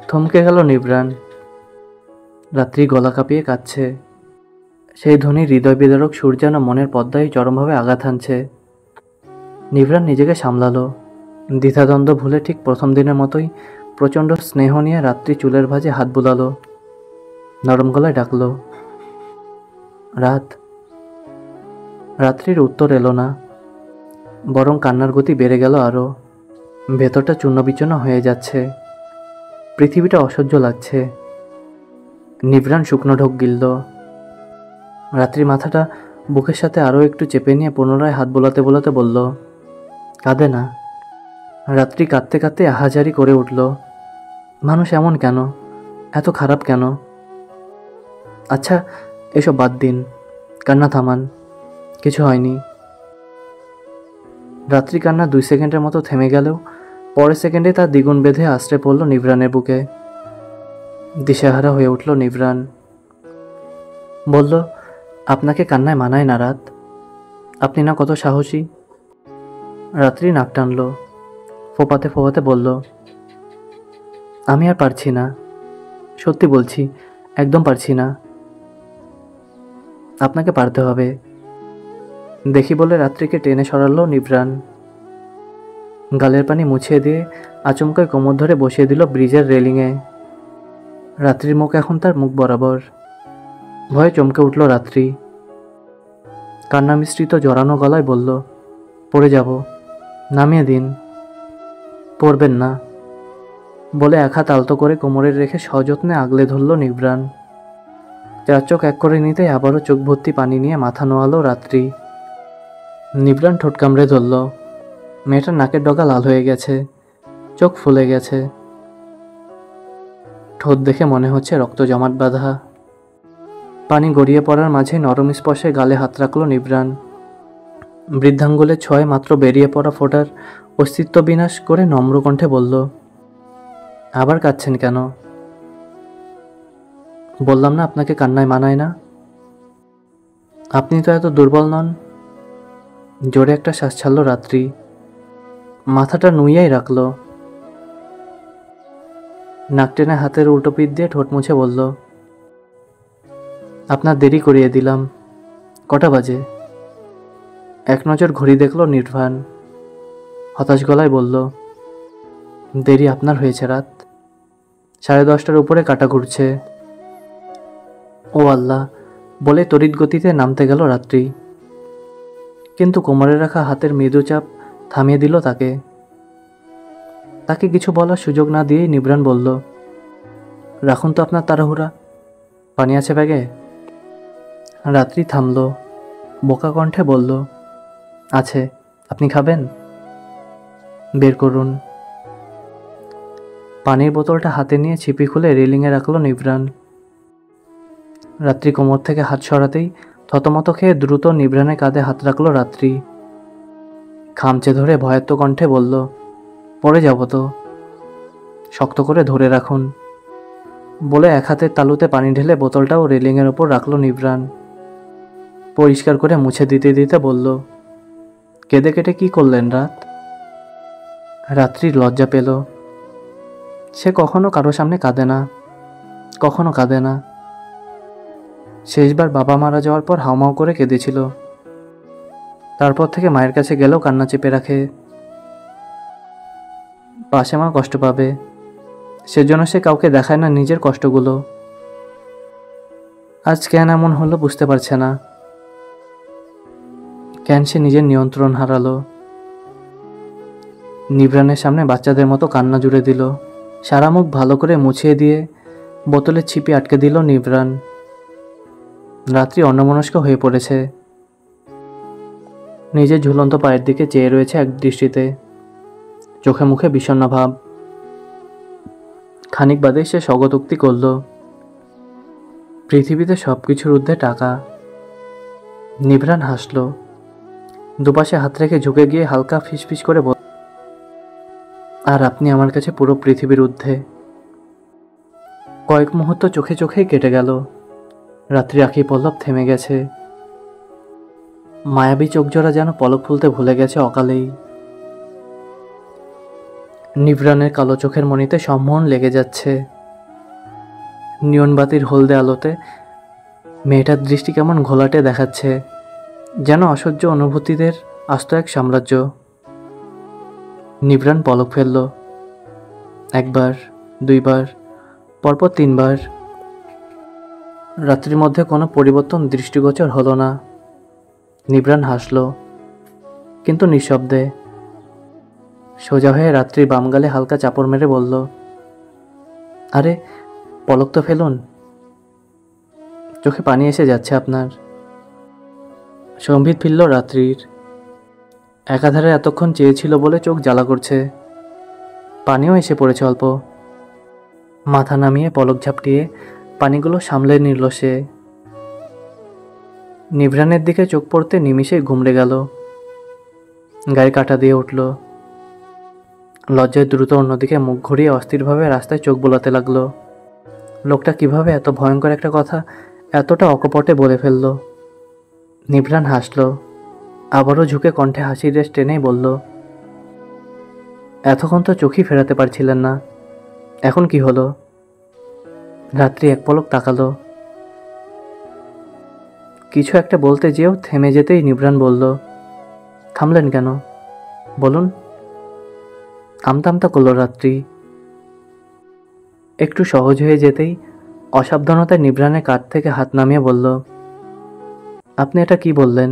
থমকে গেল নিভ্রান। রাত্রি গলা কাঁপিয়ে কাঁদছে। সেই ধ্বনি হৃদয় বিদারক সুর যেন মনের পদ্মায় চরমভাবে আঘাত হানছে। নিভ্রান নিজেকে সামলালো। দ্বিধাদ্বন্দ্ব ভুলে ঠিক প্রথম দিনের মতোই প্রচণ্ড স্নেহ নিয়ে রাত্রি চুলের ভাঁজে হাত বুলালো। নরম গলায় ডাকলো, রাত। রাত্রির উত্তর এলো না, বরং কান্নার গতি বেড়ে গেল আরও। ভেতরটা চূর্ণবিচূর্ণ হয়ে যাচ্ছে। পৃথিবীটা অসহ্য লাগছে। নিভ্রান শুকনো ঢোক গিলল। রাত্রি মাথাটা বুকের সাথে আরও একটু চেপে নিয়ে পুনরায় হাত বোলাতে বোলাতে বলল, কাঁদে না। রাত্রি কাঁদতে কাঁদতে আহাজারি করে উঠল, মানুষ এমন কেন, এত খারাপ কেন? আচ্ছা, এসব বাদ দিন, কান্না থামান, কিছু হয়নি। রাত্রি কান্না 2 সেকেন্ডের মতো থেমে গেলেও পরের সেকেন্ডে তার দ্বিগুণ বেঁধে আশ্রে পড়ল নিভ্রানের বুকে। দিশেহারা হয়ে উঠল নিভ্রান। বলল, আপনাকে কান্নায় মানায় না রাত, আপনি না কত সাহসী। রাত্রি নাক টানল, ফোপাতে ফোপাতে বলল, আমি আর পারছি না, সত্যি বলছি, একদম পারছি না। আপনাকে পারতে হবে দেখি বলে রাত্রিকে টেনে সরালো নিভ্রান। গালের পানি মুছিয়ে দিয়ে আচমকায় কোমর ধরে বসিয়ে দিল ব্রিজের রেলিংয়ে। রাত্রির মুখ এখন তার মুখ বরাবর। ভয়ে চমকে উঠল রাত্রি। কান্না মিশ্রিত জড়ানো গলায় বলল, পড়ে যাব, নামিয়ে দিন। পড়বেন না বলে এক হাত আলতো করে কোমরে রেখে সযত্নে আগলে ধরল নিভ্রান। 4 চোখ এক করে নিতে আবারও চোখ ভর্তি পানি নিয়ে মাথা নোয়ালো রাত্রি। নিভ্রান ঠোঁট কামড়ে ধরল। মেয়েটার নাকের ডগা লাল হয়ে গেছে, চোখ ফুলে গেছে। ঠোঁট দেখে মনে হচ্ছে রক্ত জমাট বাঁধা। পানি গড়িয়ে পড়ার মাঝে নরম স্পর্শে গালে হাত রাখল নিভ্রান। বৃদ্ধাঙ্গুলের ছয় মাত্র বেরিয়ে পড়া ফোঁটার অস্তিত্ব বিনাশ করে নম্র কণ্ঠে বলল, আবার কাঁদছেন কেন? বললাম না আপনাকে কান্নায় মানায় না। আপনি তো এত দুর্বল নন। জোরে একটা শ্বাস ছাড়ল রাত্রি। মাথাটা নুইয়াই রাখল। নাক টেনে হাতের উল্টো পিঠ দিয়ে ঠোঁট মুছে বলল, আপনার দেরি করিয়ে দিলাম। কটা বাজে? এক নজর ঘড়ি দেখল নির্বাণ। হতাশ গলায় বলল, দেরি আপনার হয়েছে রাত, 10:30টার উপরে কাঁটা ঘুরছে। ও আল্লাহ বলে তড়িৎ গতিতে নামতে গেল রাত্রি, কিন্তু কোমরে রাখা হাতের মৃদু চাপ থামিয়ে দিল তাকে। তাকে কিছু বলার সুযোগ না দিয়েই নিভ্রান বলল, রাখুন তো আপনার তাড়াহুড়া, পানি আছে ব্যাগে? রাত্রি থামল, বোকা কণ্ঠে বলল, আছে, আপনি খাবেন? বের করুন। পানির বোতলটা হাতে নিয়ে ছিপি খুলে রেলিংয়ে রাখল নিভ্রান। রাত্রি কোমর থেকে হাত সরাতেই থতমত খেয়ে দ্রুত নিভ্রানের কাঁধে হাত রাখল রাত্রি। খামচে ধরে ভয়াত্ম কণ্ঠে বলল, পড়ে যাব তো, শক্ত করে ধরে রাখুন। বলে এক হাতের তালুতে পানি ঢেলে বোতলটাও রেলিংয়ের ওপর রাখল নিভ্রান। পরিষ্কার করে মুছে দিতে দিতে বলল, কেঁদে কেটে কি করলেন রাত? রাত্রির লজ্জা পেল। সে কখনো কারো সামনে কাঁদে না, কখনো কাঁদে না। শেষবার বাবা মারা যাওয়ার পর হাউমাউ করে কেঁদেছিল। তারপর থেকে মায়ের কাছে গেলেও কান্না চেপে রাখে। পাশে মা কষ্ট পাবে, সেজন্য সে কাউকে দেখায় না নিজের কষ্টগুলো। আজ কেন এমন হলো বুঝতে পারছে না। কেন সে নিজের নিয়ন্ত্রণ হারালো। নিভ্রানের সামনে বাচ্চাদের মতো কান্না জুড়ে দিল। সারা মুখ ভালো করে মুছিয়ে দিয়ে বোতলের ছিপি আটকে দিল নিভ্রান। রাত্রি অন্যমনস্ক হয়ে পড়েছে। নিজের ঝুলন্ত পায়ের দিকে চেয়ে রয়েছে এক দৃষ্টিতে, চোখে মুখে বিষণ্ণ ভাব। খানিক বাদে সে স্বগতোক্তি করল, পৃথিবীতে সব কিছুর ঊর্ধ্বে টাকা। নিভ্রান হাসল, দুপাশে হাত রেখে ঝুঁকে গিয়ে হালকা ফিসফিস করে বলল, আর আপনি আমার কাছে পুরো পৃথিবীর ঊর্ধ্বে। কয়েক মুহূর্ত চোখে চোখেই কেটে গেল। রাত্রি আঁখি পল্লব থেমে গেছে। মায়াবী চোখজোড়া যেন পলক খুলতে ভুলে গেছে অকালেই। নিভ্রানের কালো চোখের মণিতে সম্মোহন লেগে যাচ্ছে। নিয়নবাতির হলদে আলোতে মেয়েটার দৃষ্টি কেমন ঘোলাটে দেখাচ্ছে, যেন অসহ্য অনুভূতিদের আস্ত এক সাম্রাজ্য। নিভ্রান পলক ফেলল, একবার, দুইবার, পরপর তিনবার। রাত্রির মধ্যে কোনো পরিবর্তন দৃষ্টিগোচর হলো না। নিভ্রান হাসল, কিন্তু নিঃশব্দে। সোজা হয়ে রাত্রির বাম গালে হালকা চাপড় মেরে বলল, আরে পলক তো ফেলুন, চোখে পানি এসে যাচ্ছে আপনার। সম্বিত ফিরল রাত্রির। একাধারে এতক্ষণ চেয়েছিল বলে চোখ জ্বালা করছে, পানিও এসে পড়েছে অল্প। মাথা নামিয়ে পলক ঝাপটিয়ে পানিগুলো সামলে নিল সে। নিভ্রানের দিকে চোখ পড়তে নিমিষেই ঘুমড়ে গেল, গায়ে কাঁটা দিয়ে উঠল। লজ্জায় দ্রুত অন্যদিকে মুখ ঘুরিয়ে অস্থিরভাবে রাস্তায় চোখ বোলাতে লাগলো। লোকটা কিভাবে এত ভয়ঙ্কর একটা কথা এতটা অকপটে বলে ফেলল। নিভ্রান হাসল, আবারও ঝুঁকে কণ্ঠে হাসির রেশ টেনেই বলল, এতক্ষণ তো চোখই ফেরাতে পারছিলেন না, এখন কি হলো? রাত্রি এক পলক তাকালো। কিছু একটা বলতে যেও থেমে যেতেই নিভ্রান বলল, থামলেন কেন বলুন? আমতা আমতা করল রাত্রি। একটু সহজ হয়ে যেতেই অসাবধানতায় নিভ্রানের কাঁধ থেকে হাত নামিয়ে বলল, আপনি এটা কি বললেন?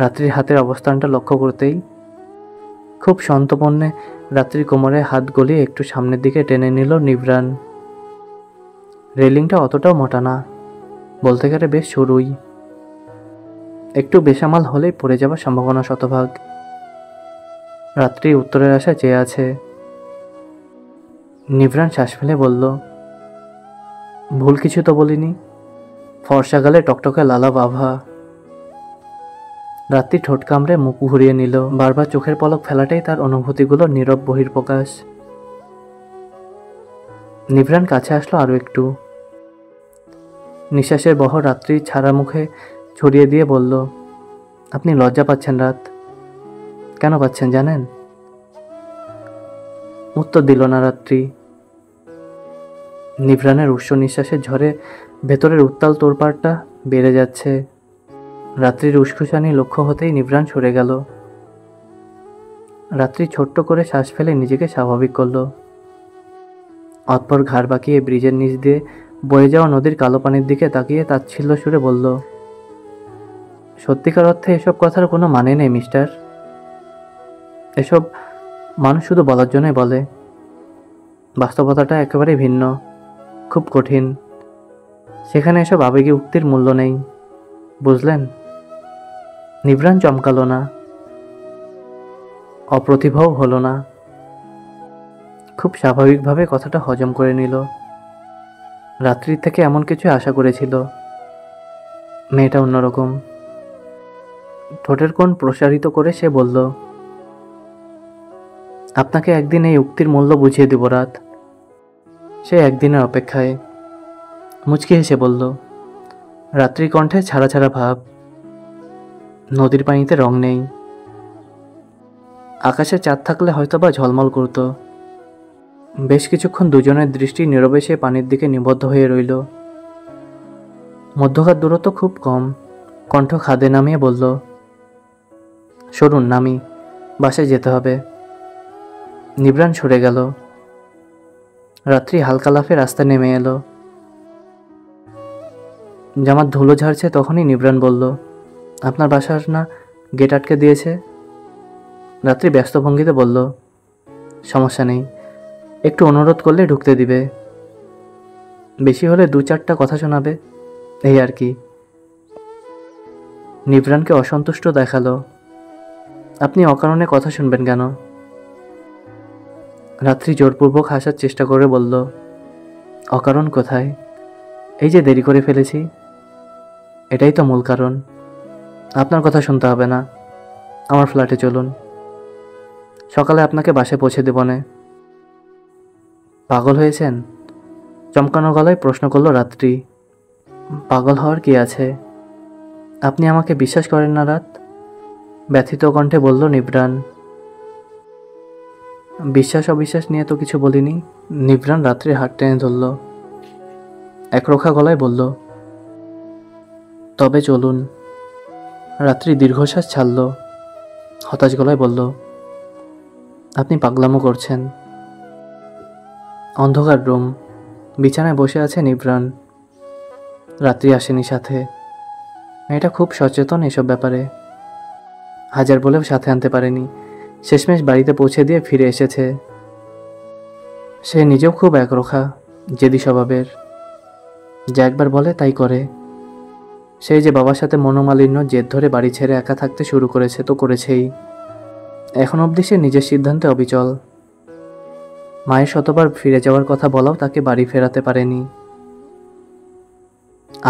রাত্রির হাতের অবস্থানটা লক্ষ্য করতেই খুব সন্তপর্ণে রাত্রির কোমরে হাত গলিয়ে একটু সামনের দিকে টেনে নিল নিভ্রান। রেলিংটা অতটাও মোটা না, বলতে গেলে বেশ সরুই। একটু বেসামাল হলেই পড়ে যাওয়ার সম্ভাবনা শতভাগ। রাত্রি উত্তরের আশায় চেয়ে আছে। নিভ্রান শ্বাস ফেলে বলল, ভুল কিছু তো বলিনি। ফর্সা গালে টকটকে লালাব আভা। রাত্রি ঠোঁট কামড়ে মুখ ঘুরিয়ে নিল। বারবার চোখের পলক ফেলাটাই তার অনুভূতিগুলোর নীরব বহির্প্রকাশ। নিভ্রান কাছে আসলো আরও একটু। নিঃশ্বাসের বহর রাত্রি ছাড়া মুখে ছড়িয়ে দিয়ে বলল, আপনি লজ্জা পাচ্ছেন রাত? কেন পাচ্ছেন জানেন? উত্তর দিল না রাত্রি। নিভ্রানের উষ্ণ নিঃশ্বাসের ঝড়ে ভেতরের উত্তাল তোড়পাড়টা বেড়ে যাচ্ছে। রাত্রির উস্কুসানি লক্ষ্য হতেই নিভ্রান সরে গেল। রাত্রি ছোট্ট করে শ্বাস ফেলে নিজেকে স্বাভাবিক করল। অতঃপর ঘাড় বাঁকিয়ে ব্রিজের নিচ দিয়ে বয়ে যাওয়া নদীর কালো পানির দিকে তাকিয়ে তাচ্ছিল্য সুরে বলল, সত্যিকার অর্থে এসব কথার কোনো মানে নেই মিস্টার। এসব মানুষ শুধু বলার জন্যই বলে। বাস্তবতাটা একেবারে ভিন্ন, খুব কঠিন। সেখানে এসব আবেগী উক্তির মূল্য নেই, বুঝলেন? নিভ্রান চমকালো না, অপ্রতিভাও হলো না। খুব স্বাভাবিকভাবে কথাটা হজম করে নিল। রাত্রির থেকে এমন কিছু আশা করেছিল। মেয়েটা অন্যরকম। ঠোঁটের কোণ প্রসারিত করে সে বলল, আপনাকে একদিন এই উক্তির মূল্য বুঝিয়ে দেব রাত। সে একদিনের অপেক্ষায়। মুচকি হেসে বলল, রাত্রি কণ্ঠে ছাড়া ছাড়া ভাব। নদীর পানিতে রং নেই। আকাশে চাঁদ থাকলে হয়তোবা ঝলমল করত। বেশ কিছুক্ষণ দুজনের দৃষ্টি নীরবে সে পানির দিকে নিবদ্ধ হয়ে রইল। মধ্যকার দূরত্ব খুব কম। কণ্ঠ খাদে নামিয়ে বলল, সরুন নামি, বাসায় যেতে হবে। নিভ্রান সরে গেল। রাত্রি হালকা লাফে রাস্তা নেমে এলো। জামার ধুলো ঝাড়ছে তখনই নিভ্রান বলল, আপনার বাসার না গেট আটকে দিয়েছে? রাত্রি ব্যস্ত ভঙ্গিতে বলল, সমস্যা নেই, একটু অনুরোধ করলে ঢুকতে দিবে। বেশি হলে 2-4টা কথা শোনাবে, এই আর কি। নিভরানকে অসন্তুষ্ট দেখালো। আপনি অকারণে কথা শুনবেন কেন? রাত্রি জোরপূর্বক হাসার চেষ্টা করে বলল, অকারণ কোথায়? এই যে দেরি করে ফেলেছি, এটাই তো মূল কারণ। আপনার কথা শুনতে হবে না, আমার ফ্ল্যাটে চলুন, সকালে আপনাকে বাসায় পৌঁছে দেবনে। পাগল হয়েছেন? চমকানো গলায় প্রশ্ন করল রাত্রি। পাগল হওয়ার কি আছে? আপনি আমাকে বিশ্বাস করেন না রাত? ব্যথিত কণ্ঠে বলল নিভরান। বিশ্বাস অবিশ্বাস নিয়ে তো কিছু বলিনি। নিভরান রাত্রির হাত টেনে ধরল, একরোখা গলায় বলল, তবে চলুন। রাত্রি দীর্ঘশ্বাস ছাড়ল, হতাশ গলায় বলল, আপনি পাগলামো করছেন। অন্ধকার রুম, বিছানায় বসে আছে নিভরান। রাত্রি আসেনি সাথে। মেয়েটা খুব সচেতন এসব ব্যাপারে। হাজার বলেও সাথে আনতে পারেনি, শেষমেশ বাড়িতে পৌঁছে দিয়ে ফিরে এসেছে। সে নিজেও খুব একরোখা, জেদি স্বভাবের, যা একবার বলে তাই করে। সেই যে বাবার সাথে মনোমালিন্য জেদ ধরে বাড়ি ছেড়ে একা থাকতে শুরু করেছে তো করেছেই। এখন অবধি সে নিজের সিদ্ধান্তে অবিচল। মায়ের শতবার ফিরে যাওয়ার কথা বলাও তাকে বাড়ি ফেরাতে পারেনি।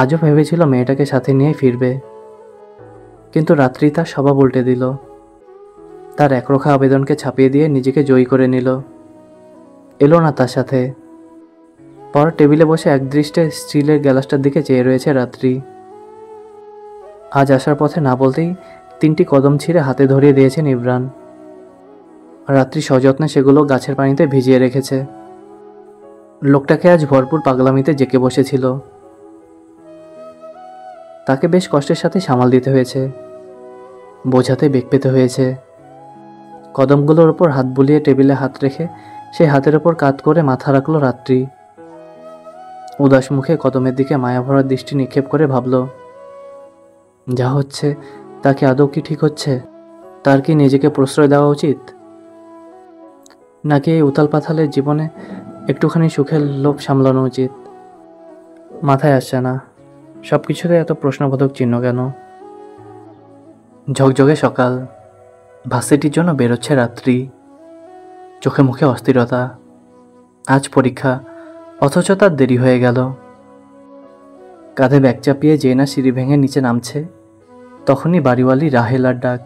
আজও ভেবেছিল মেয়েটাকে সাথে নিয়ে ফিরবে, কিন্তু রাত্রি তার স্বভাব উল্টে দিল। তার একরোখা আবেদনকে ছাপিয়ে দিয়ে নিজেকে জয়ী করে নিল। এলো না তার সাথে। পর টেবিলে বসে একদৃষ্টে স্টিলের গ্লাসটার দিকে চেয়ে রয়েছে রাত্রি। আজ আসার পথে না বলতেই 3টি কদম ছিঁড়ে হাতে ধরিয়ে দিয়েছে নিভরান। রাত্রি সযত্নে সেগুলো গাছের পানিতে ভিজিয়ে রেখেছে। লোকটাকে আজ ভরপুর পাগলামিতে জেঁকে বসেছিল। তাকে বেশ কষ্টের সাথে সামাল দিতে হয়েছে, বোঝাতে বেগ পেতে হয়েছে। কদমগুলোর ওপর হাত বুলিয়ে টেবিলে হাত রেখে সেই হাতের ওপর কাত করে মাথা রাখল রাত্রি। উদাস মুখে কদমের দিকে মায়াভরা দৃষ্টি নিক্ষেপ করে ভাবল, যা হচ্ছে তা কি আদৌ কি ঠিক হচ্ছে? তার কি নিজেকে প্রশ্রয় দেওয়া উচিত, নাকি এই উতাল পাথালের জীবনে একটুখানি সুখের লোভ সামলানো উচিত? মাথায় আসছে না, সব কিছুতে এত প্রশ্নবোধক চিহ্ন কেন? ঝকঝকে সকাল, ভার্সিটির জন্য বেরোচ্ছে রাত্রি। চোখে মুখে অস্থিরতা। আজ পরীক্ষা, অথচ তার দেরি হয়ে গেল। কাঁধে ব্যাগ চাপিয়ে যে না সিঁড়ি ভেঙে নিচে নামছে, তখনই বাড়িওয়ালি রাহেলার ডাক।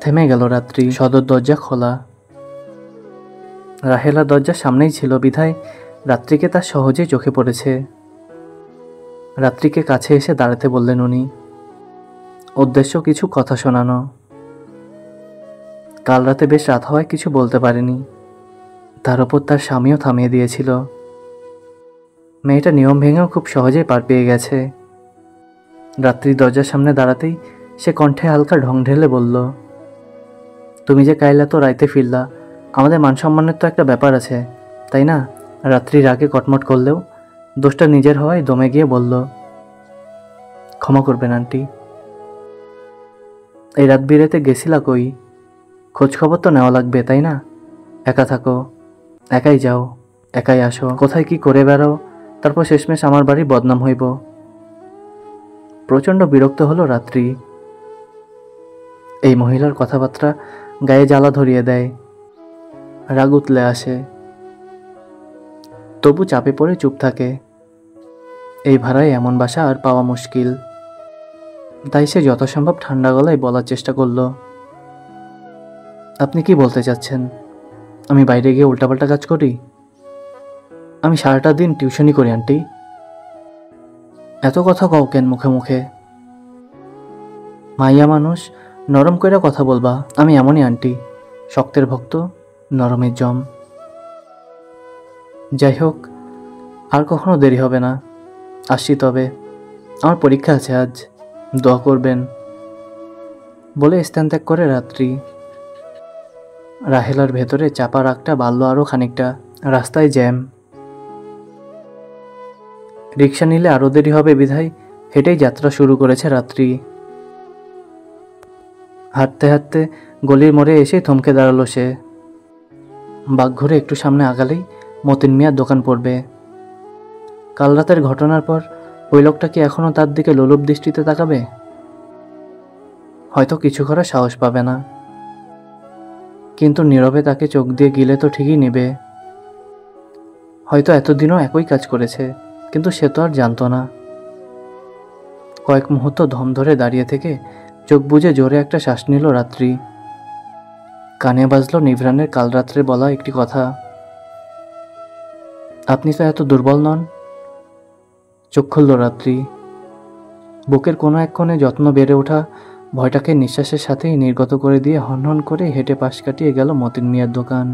থেমে গেল রাত্রি। সদর দরজা খোলা। রাহেলা দরজার সামনেই ছিল বিধায় রাত্রিকে তার সহজেই চোখে পড়েছে। রাত্রিকে কাছে এসে দাঁড়াতে বললেন উনি। উদ্দেশ্য কিছু কথা শোনানো। কাল রাতে বেশ রাত হওয়ায় কিছু বলতে পারেনি, তার ওপর তার স্বামীও থামিয়ে দিয়েছিল। মেয়েটা নিয়ম ভেঙেও খুব সহজেই পার পেয়ে গেছে। রাত্রি দরজার সামনে দাঁড়াতেই সে কণ্ঠে হালকা ঢং ঢেলে বলল, তুমি যে কাইলা তো রাইতে ফিরলা, আমাদের মান সম্মানের তো একটা ব্যাপার আছে, তাই না? রাত্রির আগে কটমট করলেও দোষটা নিজের হওয়ায় দমে গিয়ে বলল, ক্ষমা করবেন আন্টি। এই রাত বিরেতে গেছিলা কই? খোঁজ খবর তো নেওয়া লাগবে, তাই না? একা থাকো, একাই যাও, একাই আসো, কোথায় কি করে বেড়াও, তারপর শেষমেশ আমার বাড়ির বদনাম হইব। প্রচণ্ড বিরক্ত হলো রাত্রি। এই মহিলার কথাবার্তা গায়ে জ্বালা ধরিয়ে দেয়, রাগ উতলে আসে। তবু চাপে পড়ে চুপ থাকে। এই ভাড়ায় এমন বাসা আর পাওয়া মুশকিল। তাই সে যথাসম্ভব ঠান্ডা গলায় বলার চেষ্টা করল, আপনি কি বলতে চাচ্ছেন? আমি বাইরে গিয়ে উল্টাপাল্টা কাজ করি? আমি সারাটা দিন টিউশনি করি আন্টি। এত কথা কও কেন মুখে মুখে? মাইয়া মানুষ, নরম কইরা কথা বলবা। আমি এমনই আন্টি, শক্তের ভক্ত, নরমের জম। যাই হোক, আর কখনো দেরি হবে না, আসছি তবে। আমার পরীক্ষা আছে আজ, দোয়া করবেন। বলে স্থান ত্যাগ করে রাত্রি। রাহেলার ভেতরে চাপা রাগটা বাড়ল আরও খানিকটা। রাস্তায় জ্যাম। রিক্সা নিলে আরও দেরি হবে বিধায় হেঁটেই যাত্রা শুরু করেছে রাত্রি। হাঁটতে হাঁটতে গলির মোড়ে এসে থমকে দাঁড়ালো সে। বাঘ ঘুরে একটু সামনে আগালেই মতিন মিয়ার দোকান পড়বে। কাল রাতের ঘটনার পর ওই লোকটা কি এখনও তার দিকে লোলুপ দৃষ্টিতে তাকাবে? হয়তো কিছু করার সাহস পাবে না, কিন্তু নীরবে তাকে চোখ দিয়ে গিলে তো ঠিকই নেবে। হয়তো এতদিনও একই কাজ করেছে, কিন্তু সে তো আর জানতো না। কয়েক মুহূর্ত দম ধরে দাঁড়িয়ে থেকে চোখ বুজে জোরে একটা শ্বাস নিল রাত্রি। কানে বাজল নিভরানের কাল রাত্রে বলা একটি কথা, আপনি তো এত দুর্বল নন। চোখ খুলল রাত্রি। বুকের কোনো এক কোণে যত্ন বেড়ে ওঠা ভয়টাকে নিঃশ্বাসের সাথেই নির্গত করে দিয়ে হনহন করে হেঁটে পাশ কাটিয়ে গেল মতিন মিয়ার দোকান।